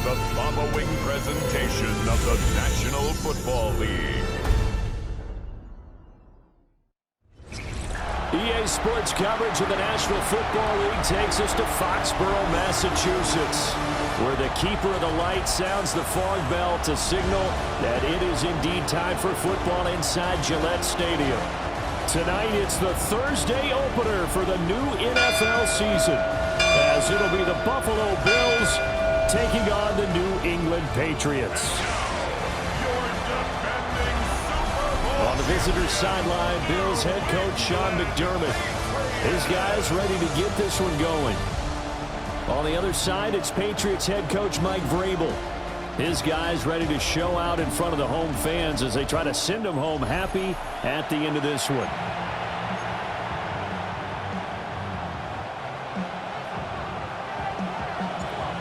the following presentation of the National Football League. EA Sports coverage of the National Football League takes us to Foxborough, Massachusetts, where the keeper of the light sounds the fog bell to signal that it is indeed time for football inside Gillette Stadium. Tonight, it's the Thursday opener for the new NFL season, as it'll be the Buffalo Bills taking on the New England Patriots. On the visitor's sideline, Bills head coach Sean McDermott. His guys ready to get this one going. On the other side, it's Patriots head coach Mike Vrabel. His guys ready to show out in front of the home fans as they try to send them home happy at the end of this one.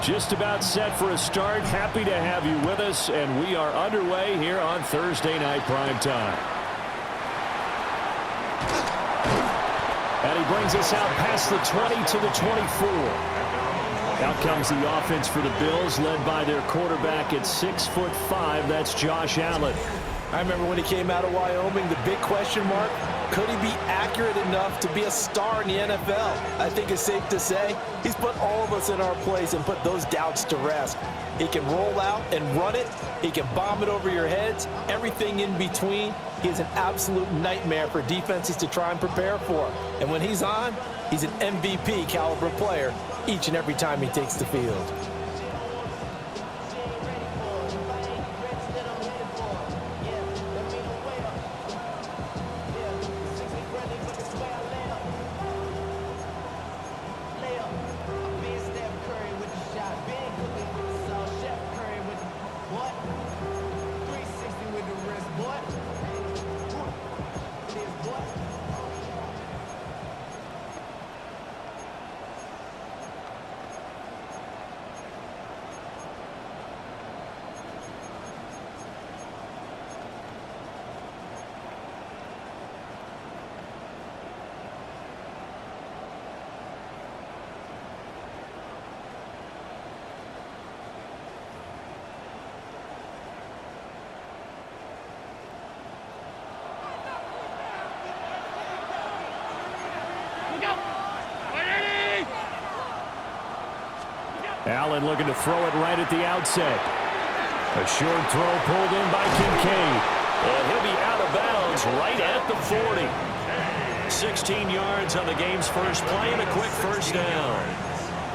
Just about set for a start. Happy to have you with us, and we are underway here on Thursday Night Primetime. And he brings us out past the 20 to the 24. Out comes the offense for the Bills, led by their quarterback at 6'5". That's Josh Allen. I remember when he came out of Wyoming, the big question mark, could he be accurate enough to be a star in the NFL? I think it's safe to say he's put all of us in our place and put those doubts to rest. He can roll out and run it. He can bomb it over your heads. Everything in between. He is an absolute nightmare for defenses to try and prepare for. And when he's on, he's an MVP caliber player each and every time he takes the field. Allen looking to throw it right at the outset. A short throw pulled in by Kincaid. And he'll be out of bounds right at the 40. 16 yards on the game's first play and a quick first down.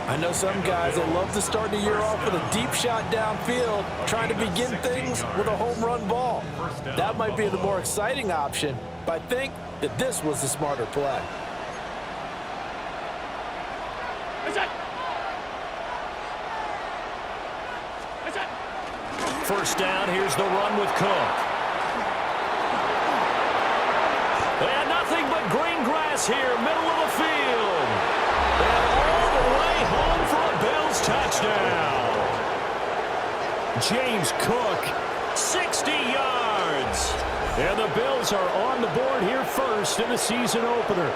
I know some guys that love to start the year off with a deep shot downfield, trying to begin things with a home run ball. That might be the more exciting option, but I think that this was the smarter play. First down, here's the run with Cook. And nothing but green grass here, middle of the field. And all the way home for a Bills touchdown. James Cook, 60 yards. And the Bills are on the board here first in the season opener.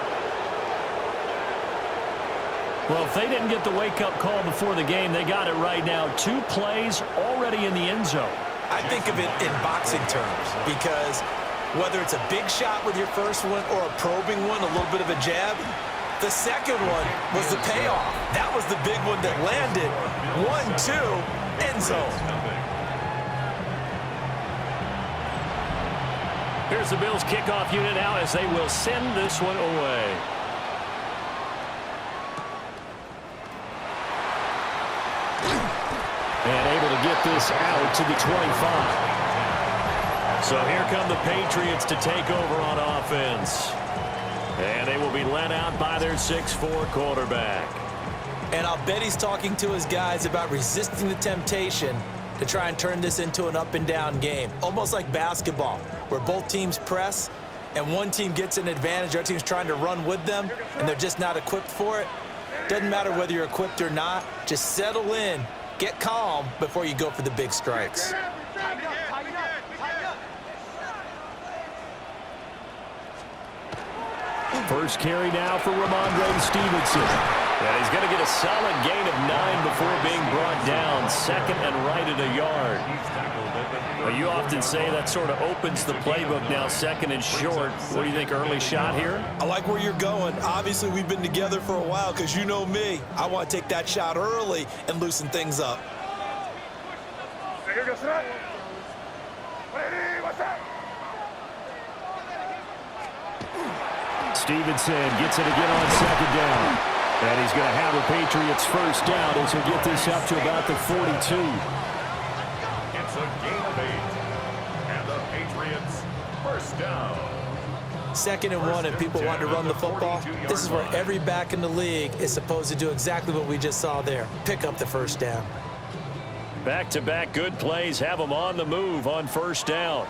Well, if they didn't get the wake-up call before the game, they got it right now. 2 plays already in the end zone. I think of it in boxing terms because whether it's a big shot with your first one or a probing one, a little bit of a jab, the second one was the payoff. That was the big one that landed. 1-2, end zone. Here's the Bills kickoff unit now as they will send this one away. And able to get this out to the 25. So here come the Patriots to take over on offense. And they will be led out by their 6'4" quarterback. And I'll bet he's talking to his guys about resisting the temptation to try and turn this into an up-and-down game. Almost like basketball, where both teams press, and one team gets an advantage, the other team's trying to run with them, and they're just not equipped for it. Doesn't matter whether you're equipped or not. Just settle in. Get calm before you go for the big strikes. First carry now for Ramondre Stevenson. And he's going to get a solid gain of 9 before being brought down. Second and right at a yard. Well, you often say that sort of opens the playbook now, second and short. What do you think, early shot here? I like where you're going. Obviously, we've been together for a while because you know me. I want to take that shot early and loosen things up. Stevenson gets it again on second down. And he's going to have the Patriots first down as he'll get this up to about the 42. It's a gain of 8. And the Patriots first down. 2nd and 1 and people want to run the football. This is where every back in the league is supposed to do exactly what we just saw there. Pick up the first down. Back-to-back good plays have them on the move on first down.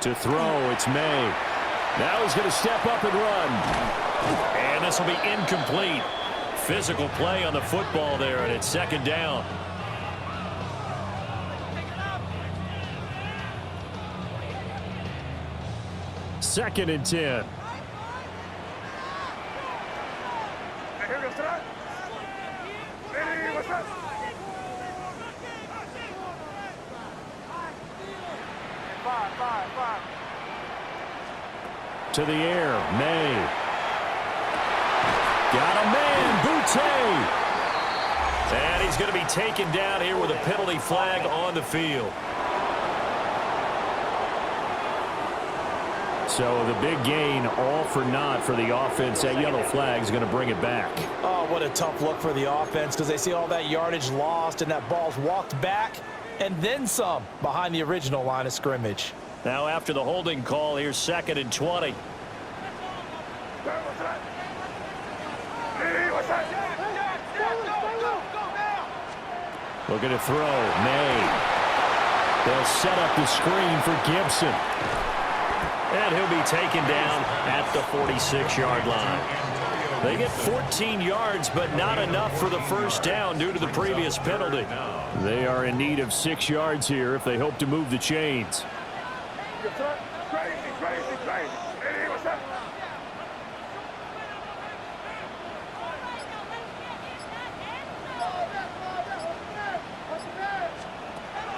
To throw, it's May. Now he's going to step up and run. And this will be incomplete. Physical play on the football there, and it's second down. Second and 10. To the air, May. Got a man, Boutte. And he's going to be taken down here with a penalty flag on the field. So the big gain, all for naught for the offense. That yellow flag is going to bring it back. Oh, what a tough look for the offense because they see all that yardage lost and that ball's walked back and then some behind the original line of scrimmage. Now after the holding call, here's 2nd and 20. Looking to throw, May. They'll set up the screen for Gibson. And he'll be taken down at the 46-yard line. They get 14 yards, but not enough for the first down due to the previous penalty. They are in need of 6 yards here if they hope to move the chains.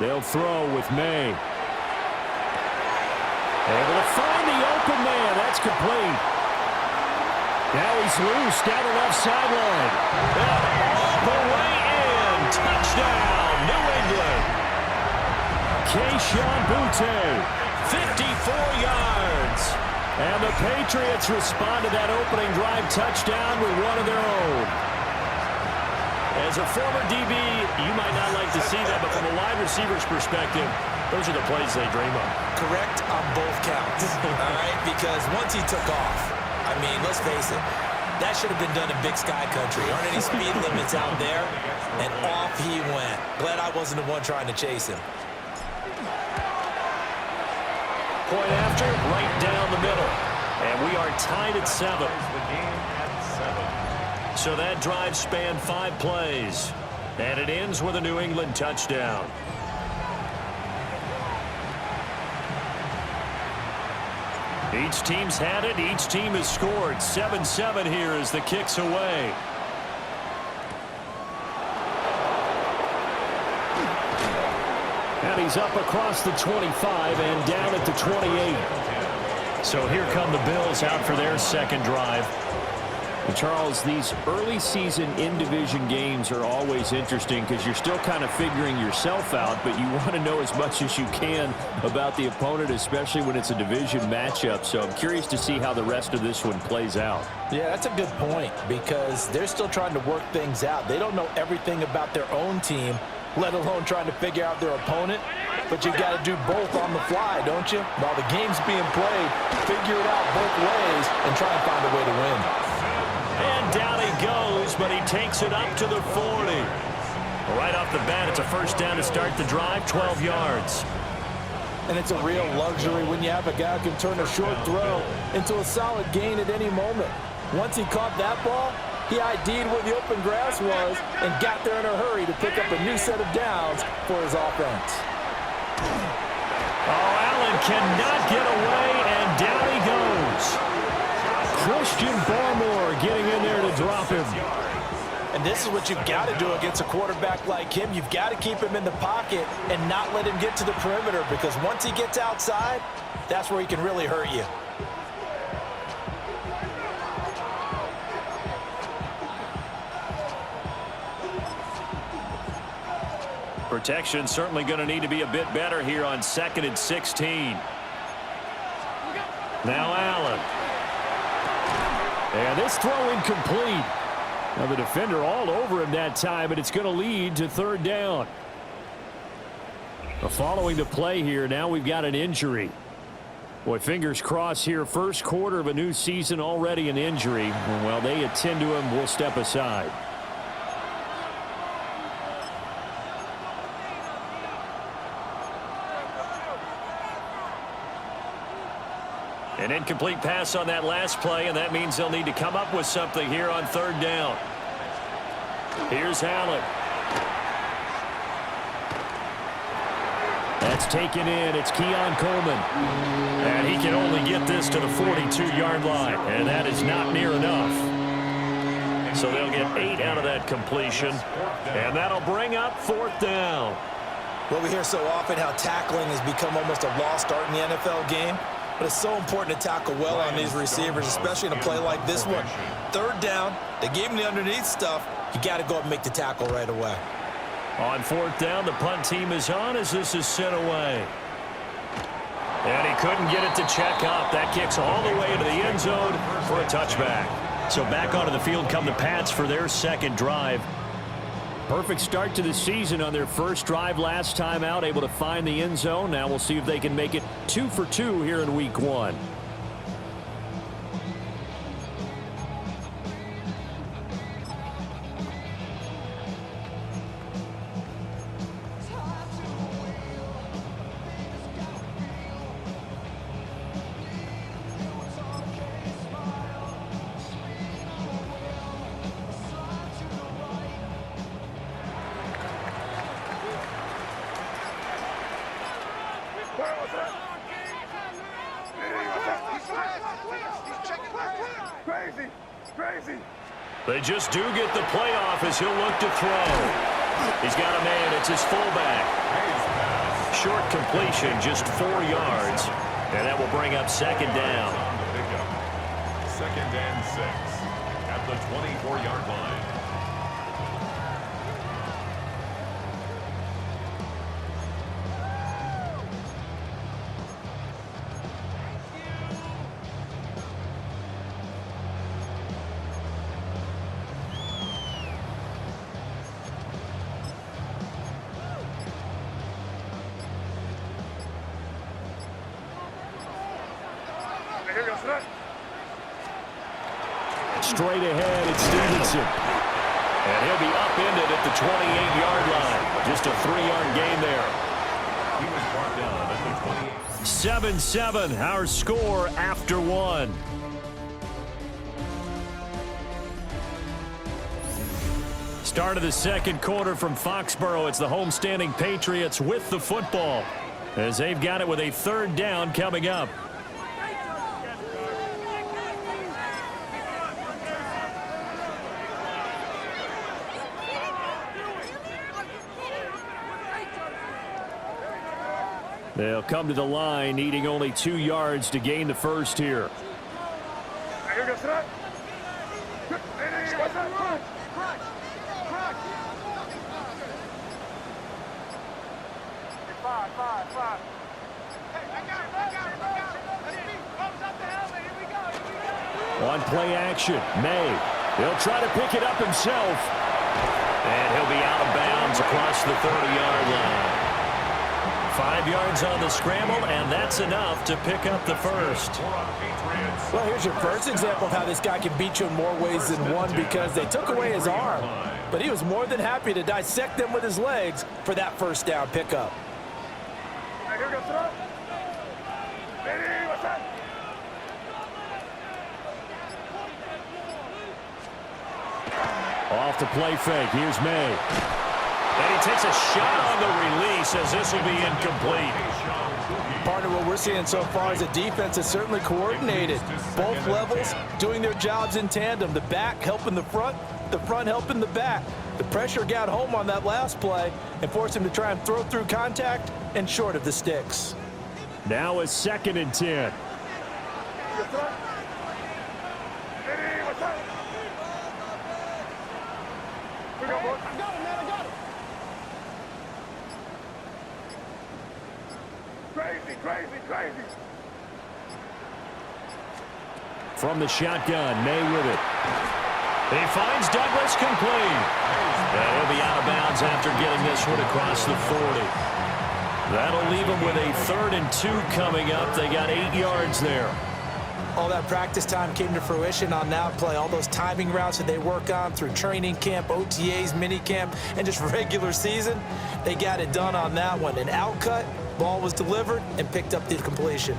They'll throw with May. Able to find the open man. That's complete. Now he's loose down the left sideline. All the way in. Touchdown, New England. Keyshawn Boutte, 54 yards. And the Patriots respond to that opening drive touchdown with one of their own. As a former DB, you might not like to see that, but from a wide receiver's perspective, those are the plays they dream of. Correct on both counts, all right? Because once he took off, I mean, let's face it, that should have been done in Big Sky Country. Aren't any speed limits out there? And off he went. Glad I wasn't the one trying to chase him. Point after, right down the middle. And we are tied at 7. So that drive spanned 5 plays. And it ends with a New England touchdown. Each team's had it. Each team has scored. 7-7 here as the kick's away. And he's up across the 25 and down at the 28. So here come the Bills out for their second drive. And Charles, these early season in-division games are always interesting because you're still kind of figuring yourself out, but you want to know as much as you can about the opponent, especially when it's a division matchup. So I'm curious to see how the rest of this one plays out. Yeah, that's a good point because they're still trying to work things out. They don't know everything about their own team, let alone trying to figure out their opponent. But you got to do both on the fly, don't you? While the game's being played, figure it out both ways and try and find a way to win. And down he goes, but he takes it up to the 40. Right off the bat, it's a first down to start the drive, 12 yards. And it's a real luxury when you have a guy who can turn a short throw into a solid gain at any moment. Once he caught that ball, He ID'd where the open grass was and got there in a hurry to pick up a new set of downs for his offense. Oh, Allen cannot get away, and down he goes. Christian Barmore getting in there to drop him. And this is what you've got to do against a quarterback like him. You've got to keep him in the pocket and not let him get to the perimeter, because once he gets outside, that's where he can really hurt you. Protection certainly going to need to be a bit better here on 2nd and 16. Now Allen. And this throw incomplete. Now the defender all over him that time, and it's going to lead to 3rd down. Following the play here, now we've got an injury. Boy, fingers crossed here. First quarter of a new season, already an injury. And while they attend to him, we'll step aside. An incomplete pass on that last play, and that means they'll need to come up with something here on 3rd down. Here's Allen. That's taken in. It's Keon Coleman. And he can only get this to the 42-yard line, and that is not near enough. So they'll get 8 out of that completion, and that'll bring up 4th down. Well, we hear so often how tackling has become almost a lost art in the NFL game. But it's so important to tackle well on these receivers, especially in a play like this one. 3rd down, they gave him the underneath stuff. You got to go up and make the tackle right away. On 4th down, the punt team is on as this is sent away. And he couldn't get it to check up. That kicks all the way into the end zone for a touchback. So back onto the field come the Pats for their 2nd drive. Perfect start to the season on their first drive last time out, able to find the end zone. Now we'll see if they can make it 2 for 2 here in week 1. They just do get the playoff as he'll look to throw. He's got a man. It's his fullback. Short completion, just 4 yards. And that will bring up 2nd down. 2nd and 6 at the 24-yard line. Straight ahead, it's Stevenson. And he'll be upended at the 28-yard line. Just a 3-yard gain there. He was brought down at the 28. 7-7, our score after 1. Start of the 2nd quarter from Foxborough. It's the homestanding Patriots with the football, as they've got it with a 3rd down coming up. They'll come to the line, needing only 2 yards to gain the first here. On play action, May. He'll try to pick it up himself. And he'll be out of bounds across the 30-yard line. 5 yards on the scramble, and that's enough to pick up the first. Well, here's your first example of how this guy can beat you in more ways than one, because they took away his arm, but he was more than happy to dissect them with his legs for that 1st down pickup. Off the play fake. Here's May. And he takes a shot on the release as this will be incomplete. Partner, what we're seeing so far is the defense is certainly coordinated. Both levels doing their jobs in tandem. The back helping the front helping the back. The pressure got home on that last play and forced him to try and throw through contact and short of the sticks. Now a 2nd and 10. Crazy. From the shotgun, May with it. He finds Douglas complete. And he'll be out of bounds after getting this one across the 40. That'll leave him with a 3rd and 2 coming up. They got 8 yards there. All that practice time came to fruition on that play. All those timing routes that they work on through training camp, OTAs, minicamp, and just regular season, they got it done on that one. An outcut, ball was delivered, and picked up the completion.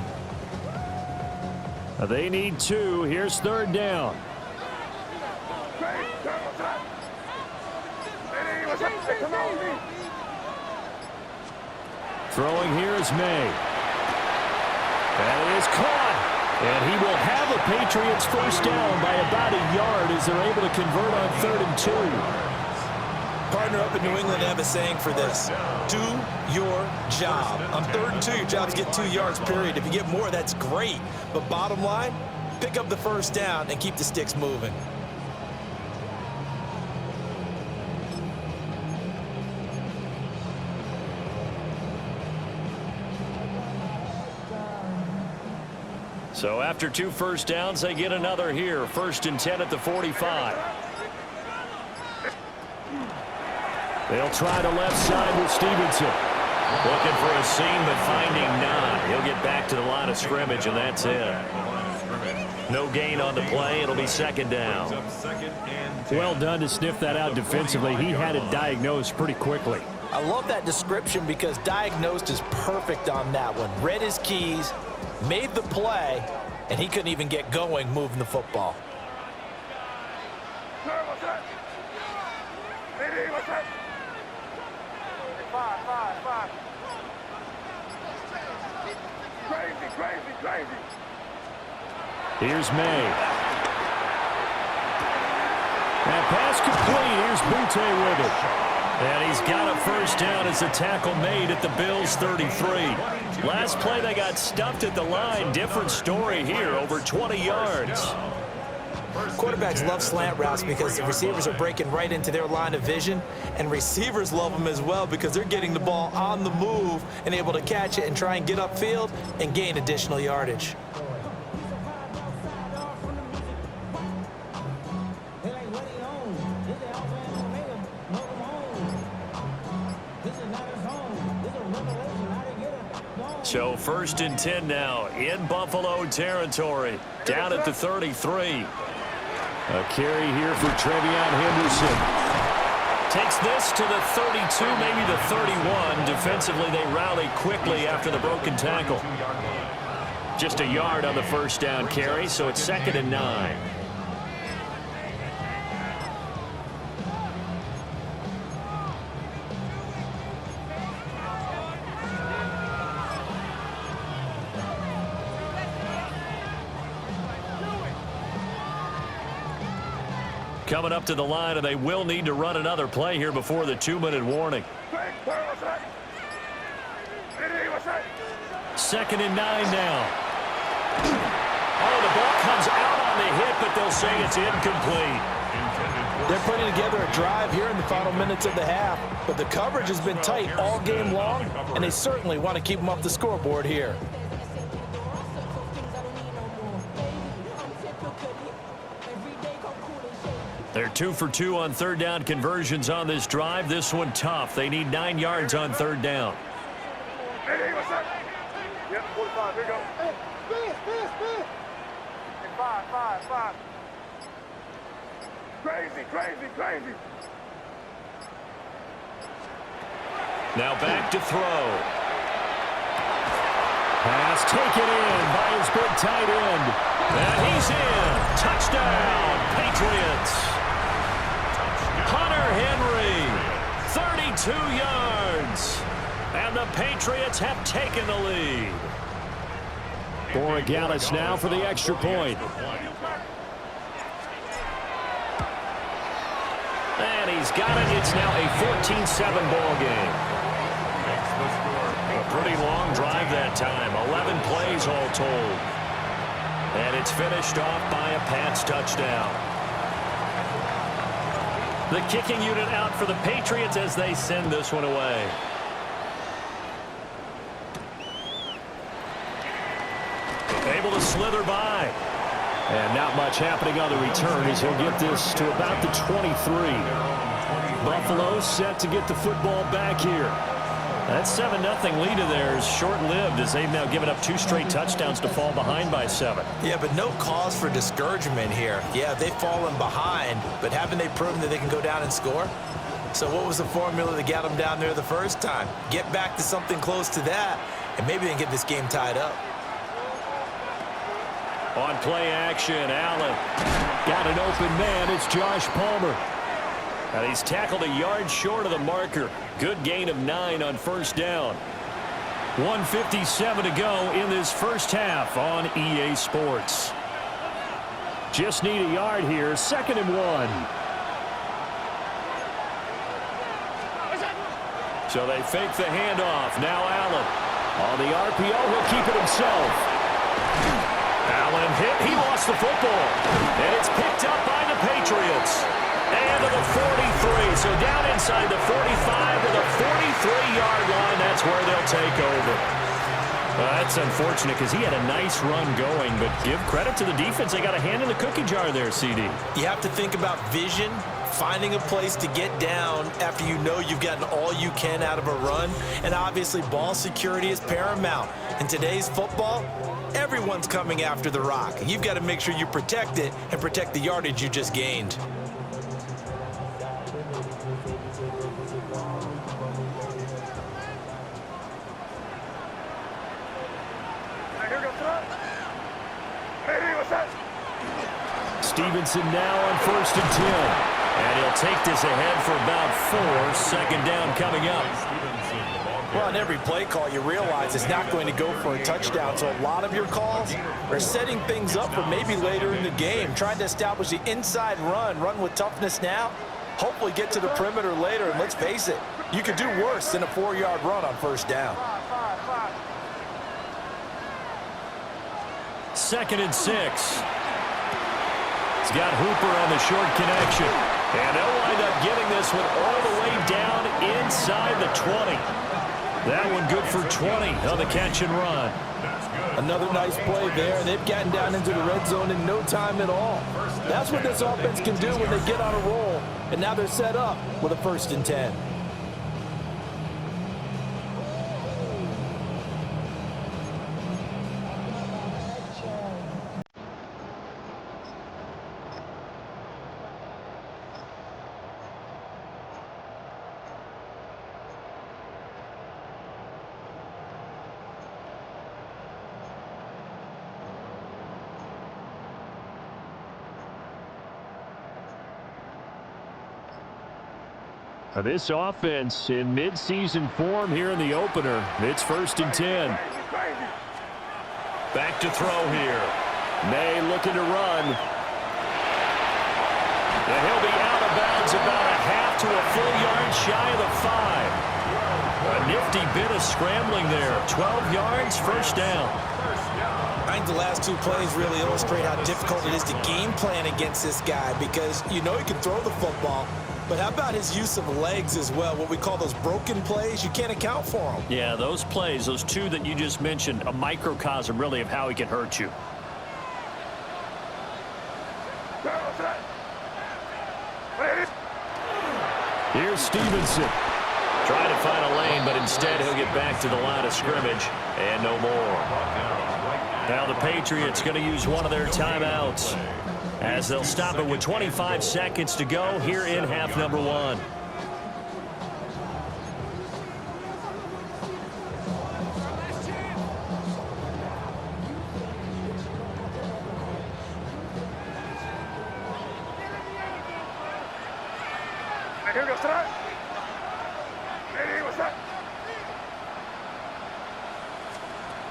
They need 2. Here's 3rd down. Throwing here is May. That is caught. And he will have a Patriots first down by about a yard as they're able to convert on 3rd and 2. Partner, up in New England have a saying for this. Do your job. On 3rd and 2, your job's get 2 yards, period. If you get more, that's great. But bottom line, pick up the first down and keep the sticks moving. So after 2 first downs, they get another here. 1st and 10 at the 45. They'll try the left side with Stevenson. Looking for a seam, but finding none. He'll get back to the line of scrimmage, and that's it. No gain on the play. It'll be 2nd down. Well done to sniff that out defensively. He had it diagnosed pretty quickly. I love that description because diagnosed is perfect on that one. Read his keys, made the play, and he couldn't even get going moving the football. Crazy. Here's May. That pass complete. Here's Butte with it. And he's got a first down as the tackle made at the Bills' 33. Last play, they got stuffed at the line. Different story here, over 20 yards. Quarterbacks love slant routes because the receivers are breaking right into their line of vision, and receivers love them as well because they're getting the ball on the move and able to catch it and try and get upfield and gain additional yardage. So 1st and 10 now in Buffalo territory. Down at the 33. A carry here for Trevion Henderson. Takes this to the 32, maybe the 31. Defensively, they rally quickly after the broken tackle. Just a yard on the first down carry, so it's 2nd and 9. Coming up to the line, and they will need to run another play here before the 2-minute warning. 2nd and 9 now. Oh, the ball comes out on the hit, but they'll say it's incomplete. They're putting together a drive here in the final minutes of the half, but the coverage has been tight all game long, and they certainly want to keep them up the scoreboard here. They're 2 for 2 on 3rd down conversions on this drive. This one tough. They need 9 yards on 3rd down. Hey, what's up? Yep, 45. Here you go. Hey, 5. Crazy. Now back to throw. Pass taken in by his big tight end. And he's in. Touchdown, Patriots. Henry. 32 yards. And the Patriots have taken the lead. Borregales now for the extra point. And he's got it. It's now a 14-7 ball game. A pretty long drive that time. 11 plays all told. And it's finished off by a Pats touchdown. The kicking unit out for the Patriots as they send this one away. Able to slither by. And not much happening on the return as he'll get this to about the 23. Buffalo set to get the football back here. That 7-0 lead of theirs short-lived as they've now given up 2 straight touchdowns to fall behind by 7. Yeah, but no cause for discouragement here. Yeah, they've fallen behind, but haven't they proven that they can go down and score? So what was the formula that got them down there the first time? Get back to something close to that, and maybe they can get this game tied up. On play action, Allen. Got an open man. It's Josh Palmer. And he's tackled a yard short of the marker. Good gain of 9 on first down. 1:57 to go in this first half on EA Sports. Just need a yard here. 2nd and 1. So they fake the handoff. Now Allen. On the RPO, he'll keep it himself. Allen hit. He lost the football. And it's picked up by the Patriots. And to the 43. So down inside the 45 to the 43-yard line. That's where they'll take over. That's unfortunate because he had a nice run going. But give credit to the defense. They got a hand in the cookie jar there, CD. You have to think about vision, finding a place to get down after you know you've gotten all you can out of a run. And obviously ball security is paramount. In today's football, everyone's coming after the rock. You've got to make sure you protect it and protect the yardage you just gained. Stevenson now on 1st and 10. And he'll take this ahead for about 4. 2nd down coming up. Well, on every play call, you realize it's not going to go for a touchdown. So a lot of your calls are setting things up for maybe later in the game, trying to establish the inside run with toughness now, hopefully get to the perimeter later. And let's face it, you could do worse than a 4-yard run on first down. 2nd and 6. He's got Hooper on the short connection. And they'll wind up getting this one all the way down inside the 20. That one good for 20 on the catch and run. Another nice play there. They've gotten down into the red zone in no time at all. That's what this offense can do when they get on a roll. And now they're set up with a 1st and 10. This offense in midseason form here in the opener. It's 1st and 10. Back to throw here. May looking to run. And he'll be out of bounds about a half to a full yard shy of the 5. A nifty bit of scrambling there. 12 yards, 1st down. I think the last 2 plays really illustrate how difficult it is to game plan against this guy because you know he can throw the football. But how about his use of legs as well? What we call those broken plays, you can't account for them. Yeah, those plays, those 2 that you just mentioned, a microcosm really of how he can hurt you. Here's Stevenson. Trying to find a lane, but instead he'll get back to the line of scrimmage and no more. Now the Patriots going to use one of their timeouts as they'll stop it with 25 seconds to go here in half number 1.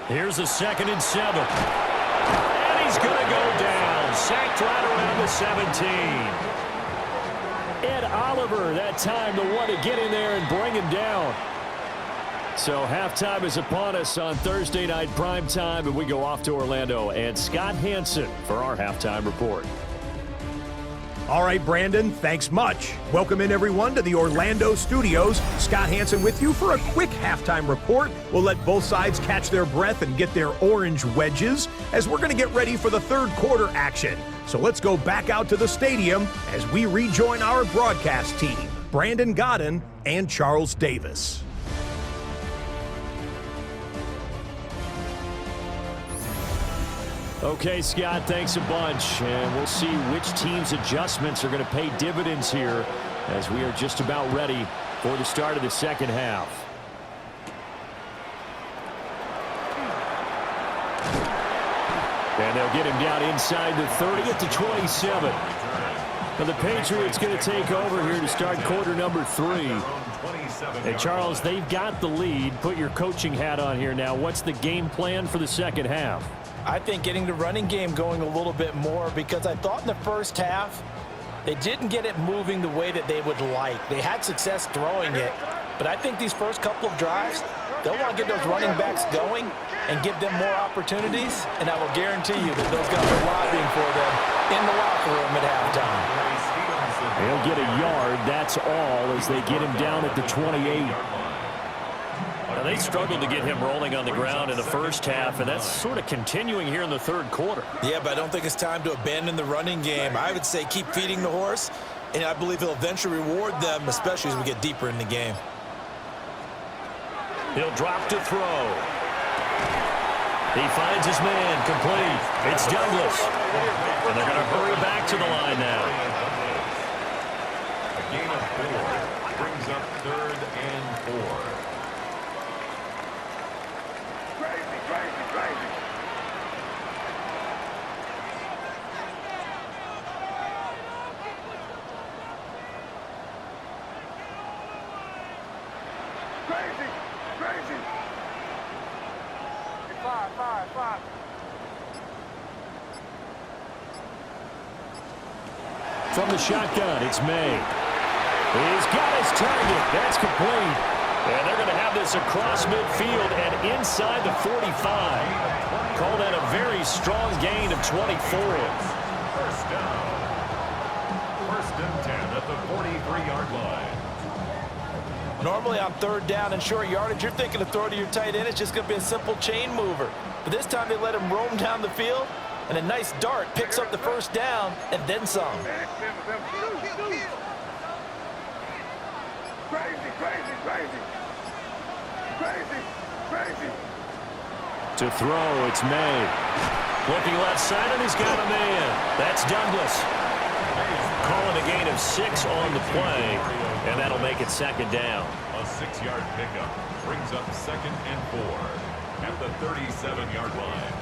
Here's a 2nd and 7. And he's going to go down. Sacked right around the 17. Ed Oliver, that time the one to get in there and bring him down. So halftime is upon us on Thursday night primetime, and we go off to Orlando. And Scott Hansen for our halftime report. All right, Brandon, thanks much. Welcome in, everyone, to the Orlando studios. Scott Hansen with you for a quick halftime report. We'll let both sides catch their breath and get their orange wedges as we're going to get ready for the third quarter action. So let's go back out to the stadium as we rejoin our broadcast team, Brandon Godden and Charles Davis. Okay, Scott, thanks a bunch. And we'll see which team's adjustments are going to pay dividends here as we are just about ready for the start of the second half. And they'll get him down inside the 30 at the 27. Now the Patriots going to take over here to start quarter number 3. And Charles, they've got the lead. Put your coaching hat on here now. What's the game plan for the second half? I think getting the running game going a little bit more, because I thought in the first half they didn't get it moving the way that they would like. They had success throwing it, but I think these first couple of drives, they'll want to get those running backs going and give them more opportunities, and I will guarantee you that those guys are lobbying for them in the locker room at halftime. They'll get a yard, that's all, as they get him down at the 28. Now, they struggled to get him rolling on the ground in the first half, and that's sort of continuing here in the third quarter. Yeah, but I don't think it's time to abandon the running game. I would say keep feeding the horse, and I believe he'll eventually reward them, especially as we get deeper in the game. He'll drop to throw. He finds his man, complete. It's Douglas. And they're going to hurry back to the line now. A gain of 4 brings up 3rd and 4. From the shotgun, it's May. He's got his target. That's complete. And they're going to have this across midfield and inside the 45. Call that a very strong gain of 24. First down. 1st and 10 at the 43-yard line. Normally on 3rd down and short yardage, you're thinking of throw to your tight end. It's just going to be a simple chain mover. But this time they let him roam down the field, and a nice dart picks up the first down and then some. To throw, it's May. Looking left side, and he's got a man. That's Douglas. Calling a gain of 6 on the play, and that'll make it 2nd down. A 6-yard pickup brings up 2nd and 4 at the 37-yard line.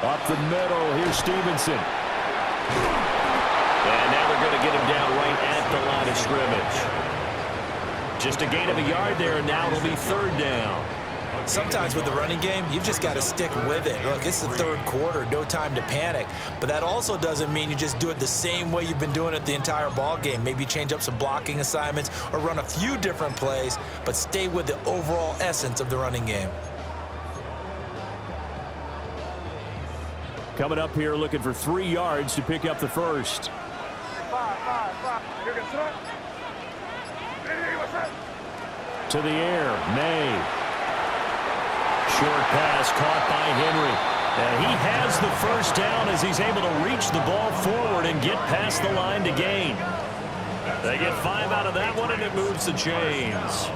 Up the middle, here's Stevenson. And now they're going to get him down right at the line of scrimmage. Just a gain of a yard there, and now it'll be 3rd down. Sometimes with the running game, you've just got to stick with it. Look, it's the third quarter, no time to panic. But that also doesn't mean you just do it the same way you've been doing it the entire ball game. Maybe change up some blocking assignments or run a few different plays, but stay with the overall essence of the running game. Coming up here looking for 3 yards to pick up the first. To the air, May. Short pass caught by Henry. And he has the first down as he's able to reach the ball forward and get past the line to gain. They get 5 out of that one, and it moves the chains.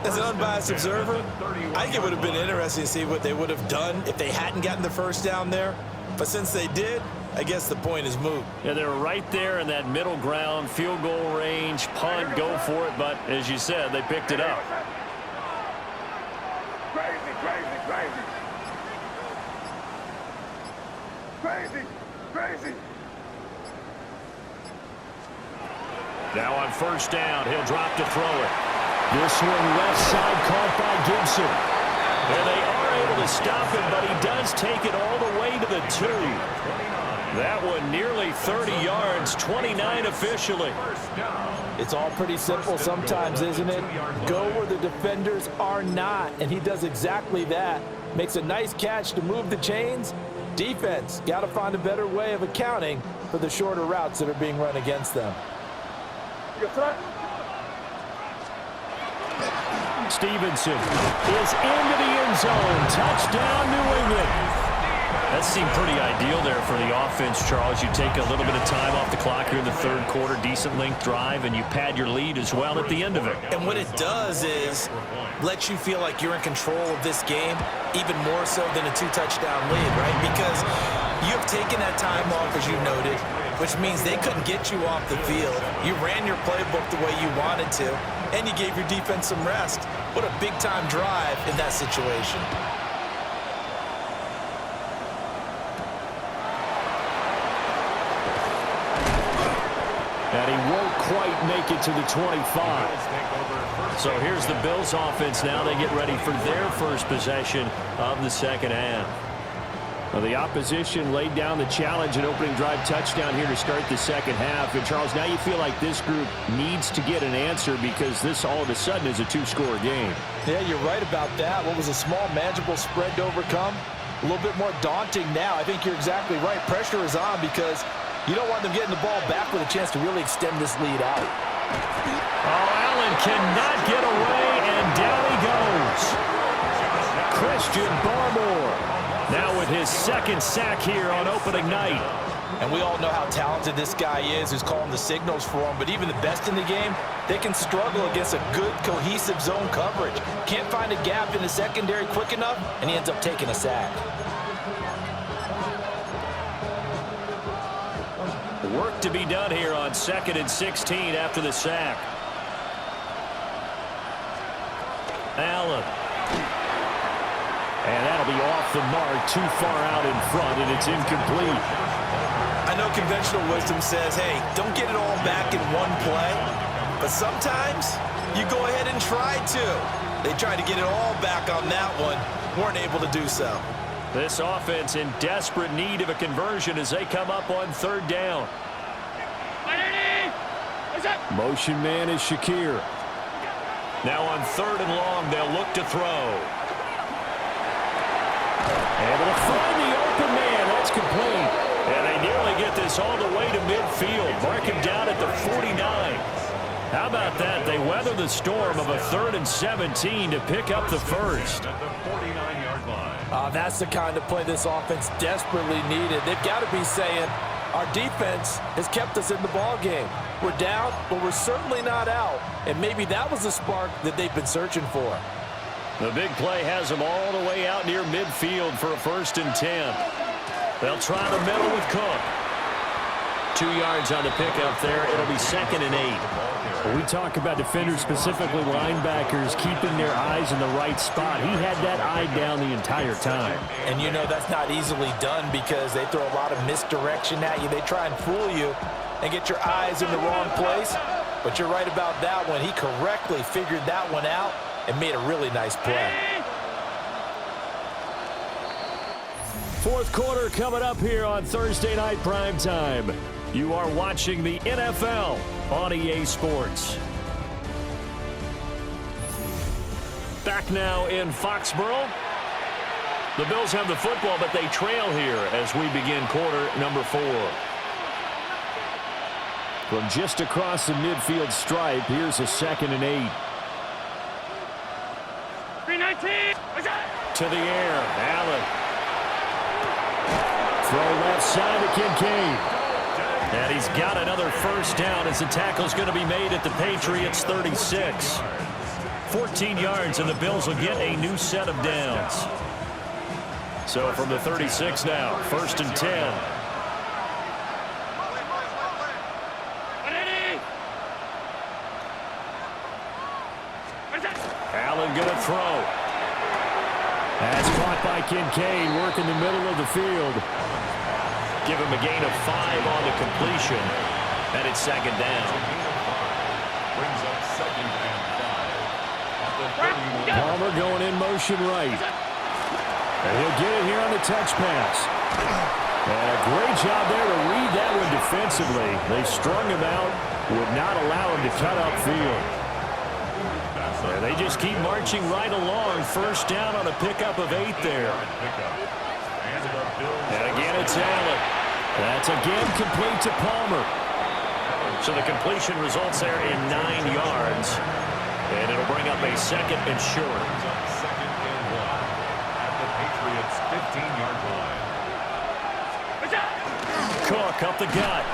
As an unbiased observer, I think it would have been interesting to see what they would have done if they hadn't gotten the first down there. But since they did, I guess the point is moot. Yeah, they were right there in that middle ground, field goal range, punt, go for it. But as you said, they picked it up. Crazy. Now on first down, he'll drop to throw it. This one left side caught by Gibson. And they are able to stop him, but he does take it all the way to the 2. That one nearly 30 yards, 29 officially. It's all pretty simple sometimes, isn't it? Go where the defenders are not, and he does exactly that. Makes a nice catch to move the chains. Defense, got to find a better way of accounting for the shorter routes that are being run against them. Stevenson is into the end zone. Touchdown, New England. That seemed pretty ideal there for the offense, Charles. You take a little bit of time off the clock here in the third quarter, decent length drive, and you pad your lead as well at the end of it. And what it does is let you feel like you're in control of this game, even more so than a 2-touchdown lead, right? Because you have taken that time off, as you noted, which means they couldn't get you off the field. You ran your playbook the way you wanted to, and you gave your defense some rest. What a big-time drive in that situation. And he won't quite make it to the 25. So here's the Bills offense now. They get ready for their first possession of the second half. Well, the opposition laid down the challenge and opening drive touchdown here to start the second half. And, Charles, now you feel like this group needs to get an answer because this all of a sudden is a 2-score game. Yeah, you're right about that. What was a small, manageable spread to overcome? A little bit more daunting now. I think you're exactly right. Pressure is on because you don't want them getting the ball back with a chance to really extend this lead out. Oh, Allen cannot get away, and down he goes. Christian Barmore now with his second sack here on opening night. And we all know how talented this guy is who's calling the signals for him, but even the best in the game, they can struggle against a good, cohesive zone coverage. Can't find a gap in the secondary quick enough, and he ends up taking a sack. Work to be done here on 2nd and 16 after the sack. Allen. And that'll be off the mark, too far out in front, and it's incomplete. I know conventional wisdom says, hey, don't get it all back in one play, but sometimes you go ahead and try to. They tried to get it all back on that one, weren't able to do so. This offense in desperate need of a conversion as they come up on third down. Motion man is Shakir. Now on 3rd and long, they'll look to throw. Able to find the open man. That's complete. And they nearly get this all the way to midfield. Mark him down at the 49. How about that? They weather the storm of a 3rd and 17 to pick up the first. At the 49-yard line. That's the kind of play this offense desperately needed. They've got to be saying, our defense has kept us in the ball game. We're down, but we're certainly not out. And maybe that was the spark that they've been searching for. The big play has them all the way out near midfield for a 1st and 10. They'll try the middle with Cook. 2 yards on the pickup there. It'll be 2nd and 8. When we talk about defenders, specifically linebackers, keeping their eyes in the right spot. He had that eye down the entire time. And you know that's not easily done because they throw a lot of misdirection at you. They try and fool you and get your eyes in the wrong place. But you're right about that one. He correctly figured that one out and made a really nice play. Fourth quarter coming up here on Thursday Night Primetime. You are watching the NFL on EA Sports. Back now in Foxborough. The Bills have the football, but they trail here as we begin quarter number 4. From just across the midfield stripe, here's a 2nd and 8. 319. To the air, Allen. Throw left side to Kincaid. And he's got another first down as the tackle's going to be made at the Patriots 36. 14 yards, and the Bills will get a new set of downs. So from the 36 now, 1st and 10. Allen going to throw. That's caught by Kincaid, working the middle of the field. give him a gain of 5 on the completion, and it's second down. Brings up second and 5. Palmer going in motion right. And he'll get it here on the touch pass. And a great job there to read that one defensively. They strung him out, would not allow him to cut upfield. And they just keep marching right along. First down on a pickup of 8 there. And again, it's Allen. That's again complete to Palmer. So the completion results there in 9 yards. And it'll bring up a second and short. Second and 1 at the Patriots' 15-yard line. Cook up the gut.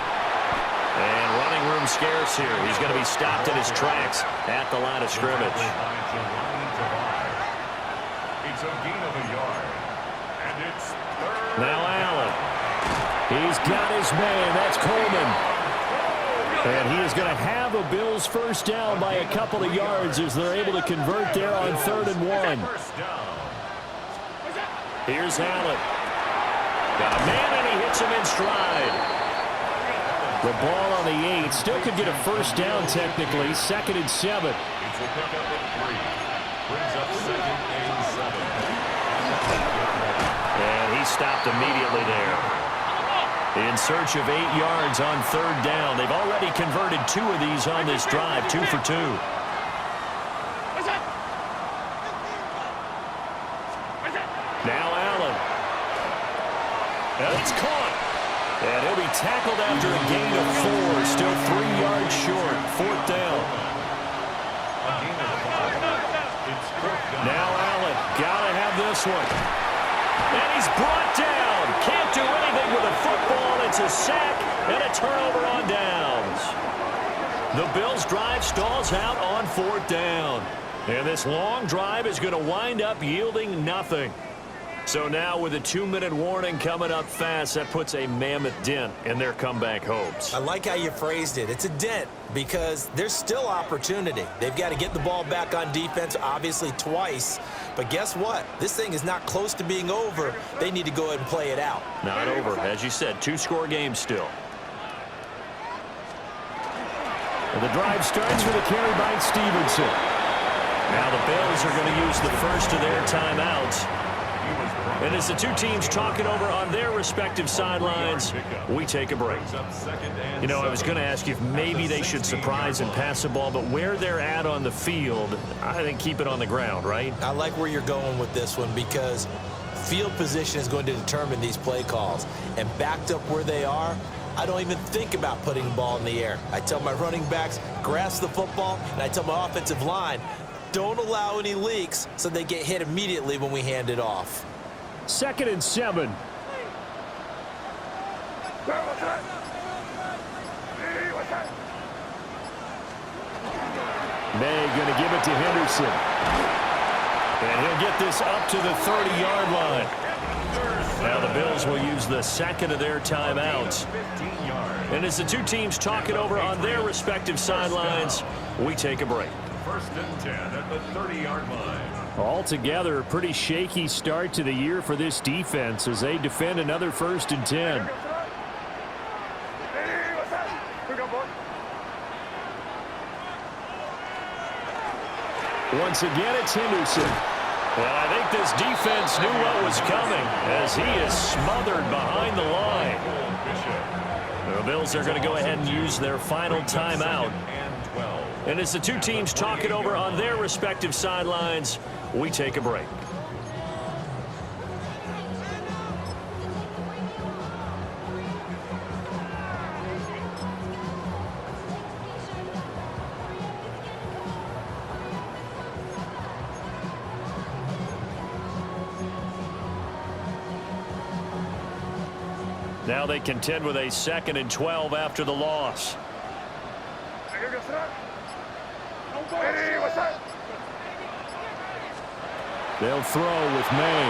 And running room scarce here. He's going to be stopped in his tracks at the line of scrimmage. It's a gain of a yard. And it's third. Now Allen. He's got his man. That's Coleman. And he is going to have a Bills first down by a couple of yards as they're able to convert there on 3rd and 1. Here's Allen. Got a man, and he hits him in stride. The ball on the 8. Still could get a first down technically. 2nd and 7. It's a pickup of 3. Brings up second and 7. And he stopped immediately there. In search of 8 yards on 3rd down. They've already converted 2 of these on this drive. 2 for 2. Now Allen. And it's caught. And he'll be tackled after a gain of 4. Still 3 yards short. 4th down. Now Allen. Gotta have this one. And he's brought down. Can't do anything with a football. It's a sack and a turnover on downs. The Bills' drive stalls out on 4th down. And this long drive is going to wind up yielding nothing. So now with a 2-minute warning coming up fast, that puts a mammoth dent in their comeback hopes. I like how you phrased it. It's a dent because there's still opportunity. They've got to get the ball back on defense, obviously twice. But guess what? This thing is not close to being over. They need to go ahead and play it out. Not over. As you said, 2-score game still. And the drive starts with a carry by Stevenson. Now the Bills are going to use the first of their timeouts. And as the two teams talk it over on their respective sidelines, we take a break. You know, I was going to ask you if maybe they should surprise and pass the ball, but where they're at on the field, I think keep it on the ground, right? I like where you're going with this one because field position is going to determine these play calls. And backed up where they are, I don't even think about putting the ball in the air. I tell my running backs, grasp the football, and I tell my offensive line, don't allow any leaks so they get hit immediately when we hand it off. 2nd and 7. May going to give it to Henderson. And he'll get this up to the 30-yard line. Now the Bills will use the second of their timeouts. And as the two teams talk it over on their respective sidelines, we take a break. 1st and 10 at the 30-yard line. Altogether, a pretty shaky start to the year for this defense as they defend another 1st and 10. Once again, it's Henderson. Well, I think this defense knew what was coming as he is smothered behind the line. The Bills are going to go ahead and use their final timeout. And as the two teams talk it over on their respective sidelines, we take a break. Now they contend with a 2nd and 12 after the loss. They'll throw with May.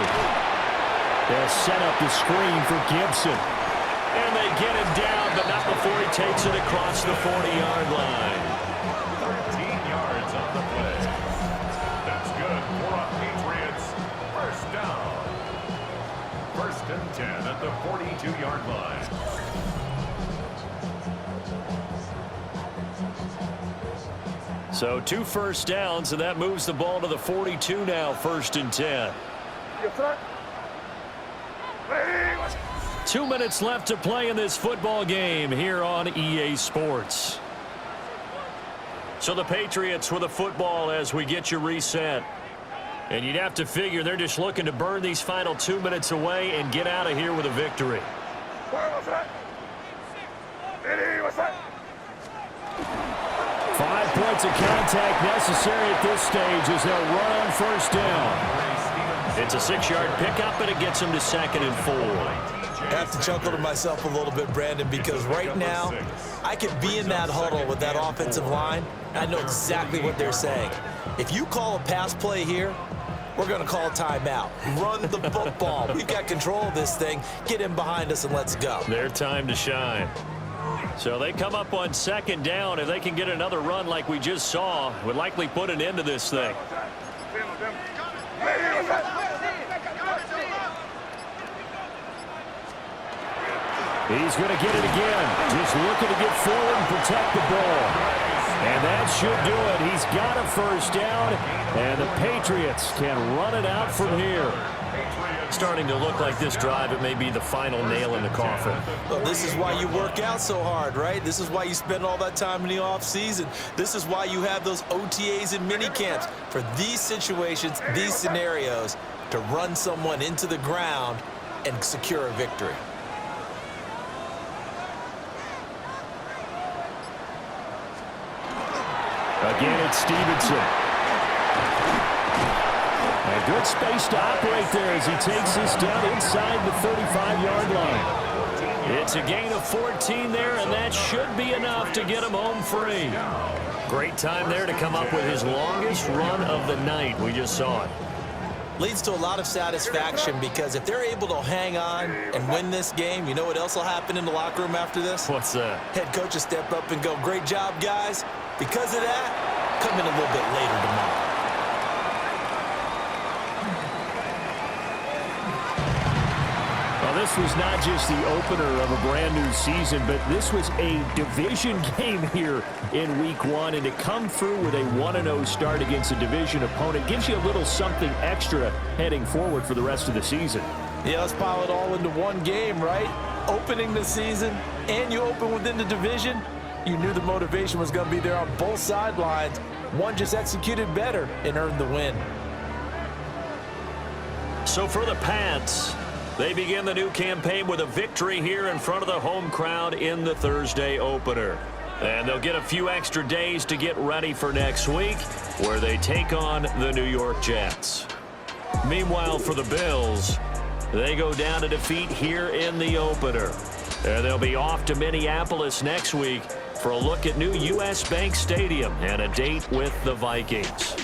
They'll set up the screen for Gibson. And they get him down, but not before he takes it across the 40-yard line. 13 yards on the play. That's good for a Patriots first down. First and 10 at the 42-yard line. So 2 first downs, and that moves the ball to the 42 now, 1st and 10. 2 minutes left to play in this football game here on EA Sports. So the Patriots with the football as we get you reset. And you'd have to figure they're just looking to burn these final 2 minutes away and get out of here with a victory. 5 points of contact necessary at this stage as they'll run on 1st down. It's a 6-yard pickup, and it gets them to 2nd and 4. I have to chuckle to myself a little bit, Brandon, because right now I could be in that huddle with that offensive line. I know exactly what they're saying. If you call a pass play here, we're going to call a timeout. Run the football. We've got control of this thing. Get in behind us and let's go. Their time to shine. So they come up on 2nd down. If they can get another run like we just saw, would likely put an end to this thing. He's going to get it again. Just looking to get forward and protect the ball. And that should do it. He's got a 1st down, and the Patriots can run it out from here. Starting to look like this drive, it may be the final nail in the coffin. Well, this is why you work out so hard, right? This is why you spend all that time in the offseason. This is why you have those OTAs and mini camps for these situations, these scenarios, to run someone into the ground and secure a victory. Again, it's Stevenson. And good space to operate there as he takes this down inside the 35-yard line. It's a gain of 14 there, and that should be enough to get him home free. Great time there to come up with his longest run of the night. We just saw it. Leads to a lot of satisfaction because if they're able to hang on and win this game, you know what else will happen in the locker room after this? What's that? Head coach will step up and go, great job, guys. Because of that, come in a little bit later tomorrow. Well, this was not just the opener of a brand new season, but this was a division game here in week 1. And to come through with a 1-0 start against a division opponent gives you a little something extra heading forward for the rest of the season. Yeah, let's pile it all into one game, right? Opening the season, and you open within the division. You knew the motivation was going to be there on both sidelines. One just executed better and earned the win. So for the Pats, they begin the new campaign with a victory here in front of the home crowd in the Thursday opener. And they'll get a few extra days to get ready for next week, where they take on the New York Jets. Meanwhile, for the Bills, they go down to defeat here in the opener. And they'll be off to Minneapolis next week for a look at new U.S. Bank Stadium and a date with the Vikings.